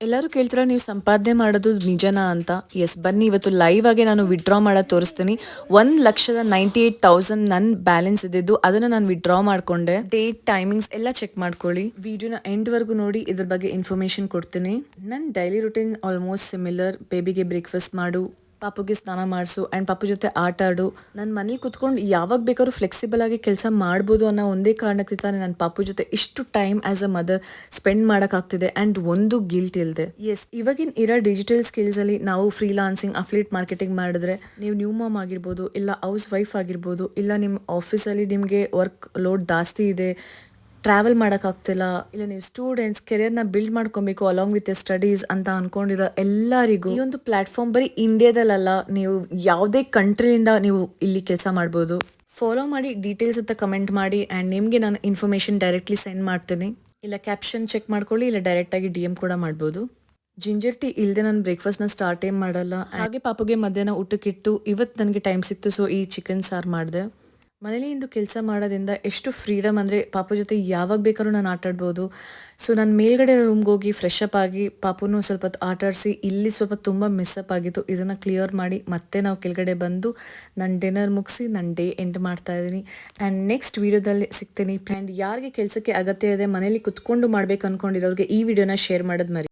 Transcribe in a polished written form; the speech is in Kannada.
ಎಲ್ಲರೂ ಕೇಳ್ತೀರಾ ನೀವು ಸಂಪಾದನೆ ಮಾಡೋದು ನಿಜನಾ ಅಂತ. ಎಸ್, ಬನ್ನಿ ಇವತ್ತು ಲೈವ್ ಆಗಿ ನಾನು ವಿಡ್ರಾ ಮಾಡೋದು ತೋರಿಸ್ತೀನಿ. 1,98,000 ನನ್ನ ಬ್ಯಾಲೆನ್ಸ್ ಇದ್ದಿದ್ದು ಅದನ್ನ ನಾನು ವಿಡ್ರಾ ಮಾಡ್ಕೊಂಡೆ. ಡೇಟ್, ಟೈಮಿಂಗ್ಸ್ ಎಲ್ಲ ಚೆಕ್ ಮಾಡ್ಕೊಳ್ಳಿ. ವಿಡಿಯೋನ ಎಂಡ್ ವರ್ಗು ನೋಡಿ, ಇದ್ರ ಬಗ್ಗೆ ಇನ್ಫಾರ್ಮೇಶನ್ ಕೊಡ್ತೀನಿ. ನನ್ನ ಡೈಲಿ ರುಟೀನ್ ಆಲ್ಮೋಸ್ಟ್ ಸಿಮಿಲರ್. ಬೇಬಿಗೆ ಬ್ರೇಕ್ಫಾಸ್ಟ್ ಮಾಡು, ಪಾಪುಗೆ ಸ್ನಾನ ಮಾಡಿಸು ಆ್ಯಂಡ್ ಪಾಪು ಜೊತೆ ಆಟ ಆಡು. ನನ್ನ ಮನೇಲಿ ಕುತ್ಕೊಂಡು ಯಾವಾಗ ಬೇಕಾದ್ರೂ ಫ್ಲೆಕ್ಸಿಬಲ್ ಆಗಿ ಕೆಲಸ ಮಾಡ್ಬೋದು ಅನ್ನೋ ಒಂದೇ ಕಾರಣಕ್ಕೆ ತಾನೆ ನನ್ನ ಪಾಪು ಜೊತೆ ಇಷ್ಟು time as a mother spend ಮಾಡೋಕ್ಕಾಗ್ತಿದೆ ಆ್ಯಂಡ್ ಒಂದು ಗಿಲ್ಟ್ ಇಲ್ಲದೆ. ಎಸ್, ಇವಾಗಿನ ಇರೋ ಡಿಜಿಟಲ್ ಸ್ಕಿಲ್ಸಲ್ಲಿ ನಾವು ಫ್ರೀಲಾನ್ಸಿಂಗ್, ಅಫ್ಲಿಯೇಟ್ ಮಾರ್ಕೆಟಿಂಗ್ ಮಾಡಿದ್ರೆ, ನೀವು ನ್ಯೂ ಮಾಮ್ ಆಗಿರ್ಬೋದು, ಇಲ್ಲ ಹೌಸ್ ವೈಫ್ ಆಗಿರ್ಬೋದು, ಇಲ್ಲ ನಿಮ್ಮ ಆಫೀಸಲ್ಲಿ ನಿಮಗೆ ವರ್ಕ್ ಲೋಡ್ ಜಾಸ್ತಿ ಇದೆ, ಟ್ರಾವೆಲ್ ಮಾಡೋಕ್ಕಾಗ್ತಿಲ್ಲ, ಇಲ್ಲ ನೀವು ಸ್ಟೂಡೆಂಟ್ಸ್ ಕೆರಿಯರ್ನ ಬಿಲ್ಡ್ ಮಾಡ್ಕೊಬೇಕು ಅಲಾಂಗ್ ವಿತ್ ಸ್ಟಡೀಸ್ ಅಂತ ಅನ್ಕೊಂಡಿರೋ ಎಲ್ಲರಿಗೂ ಈ ಒಂದು ಪ್ಲಾಟ್ಫಾರ್ಮ್ ಬರೀ ಇಂಡಿಯಾದಲ್ಲ, ನೀವು ಯಾವುದೇ ಕಂಟ್ರಿಯಿಂದ ನೀವು ಇಲ್ಲಿ ಕೆಲಸ ಮಾಡ್ಬೋದು. ಫಾಲೋ ಮಾಡಿ, ಡೀಟೇಲ್ಸ್ ಅಂತ ಕಮೆಂಟ್ ಮಾಡಿ ಆ್ಯಂಡ್ ನಿಮಗೆ ನಾನು ಇನ್ಫಾರ್ಮೇಷನ್ ಡೈರೆಕ್ಟ್ಲಿ ಸೆಂಡ್ ಮಾಡ್ತೀನಿ. ಇಲ್ಲ ಕ್ಯಾಪ್ಷನ್ ಚೆಕ್ ಮಾಡ್ಕೊಳ್ಳಿ, ಇಲ್ಲ ಡೈರೆಕ್ಟಾಗಿ DM ಕೂಡ ಮಾಡ್ಬೋದು. ಜಿಂಜರ್ ಟೀ ಇಲ್ಲದೆ ನಾನು ಬ್ರೇಕ್ಫಾಸ್ಟ್ನ ಸ್ಟಾರ್ಟೇ ಮಾಡಲ್ಲ. ಹಾಗೆ ಪಾಪುಗೆ ಮಧ್ಯಾಹ್ನ ಊಟಕ್ಕಿಟ್ಟು ಇವತ್ತು ನನಗೆ ಟೈಮ್ ಸಿಕ್ತು, ಸೊ ಈ ಚಿಕನ್ ಸಾರು ಮಾಡಿದೆ. ಮನೇಲಿ ಇಂದು ಕೆಲಸ ಮಾಡೋದ್ರಿಂದ ಎಷ್ಟು ಫ್ರೀಡಮ್ ಅಂದರೆ, ಪಾಪು ಜೊತೆ ಯಾವಾಗ ಬೇಕಾದ್ರೂ ನಾನು ಆಟಾಡ್ಬೋದು. ಸೊ ನಾನು ಮೇಲ್ಗಡೆ ರೂಮ್ಗೆ ಹೋಗಿ ಫ್ರೆಶ್ ಅಪ್ ಆಗಿ ಪಾಪುನು ಸ್ವಲ್ಪ ಹೊತ್ತು ಆಟಾಡಿಸಿ, ಇಲ್ಲಿ ಸ್ವಲ್ಪ ತುಂಬ ಮಿಸ್ಅಪ್ ಆಗಿತ್ತು, ಇದನ್ನು ಕ್ಲಿಯರ್ ಮಾಡಿ ಮತ್ತೆ ನಾವು ಕೆಳಗಡೆ ಬಂದು ನಾನು ಡಿನ್ನರ್ ಮುಗಿಸಿ ನನ್ನ ಡೇ ಎಂಡ್ ಮಾಡ್ತಾ ಇದ್ದೀನಿ. ಆ್ಯಂಡ್ ನೆಕ್ಸ್ಟ್ ವೀಡಿಯೋದಲ್ಲಿ ಸಿಗ್ತೀನಿ. ಆ್ಯಂಡ್ ಯಾರಿಗೆ ಕೆಲಸಕ್ಕೆ ಅಗತ್ಯ ಇದೆ, ಮನೇಲಿ ಕುತ್ಕೊಂಡು ಮಾಡ್ಬೇಕು ಅಂದ್ಕೊಂಡಿರೋರಿಗೆ ಈ ವಿಡಿಯೋನ ಶೇರ್ ಮಾಡೋದು ಮರಿ.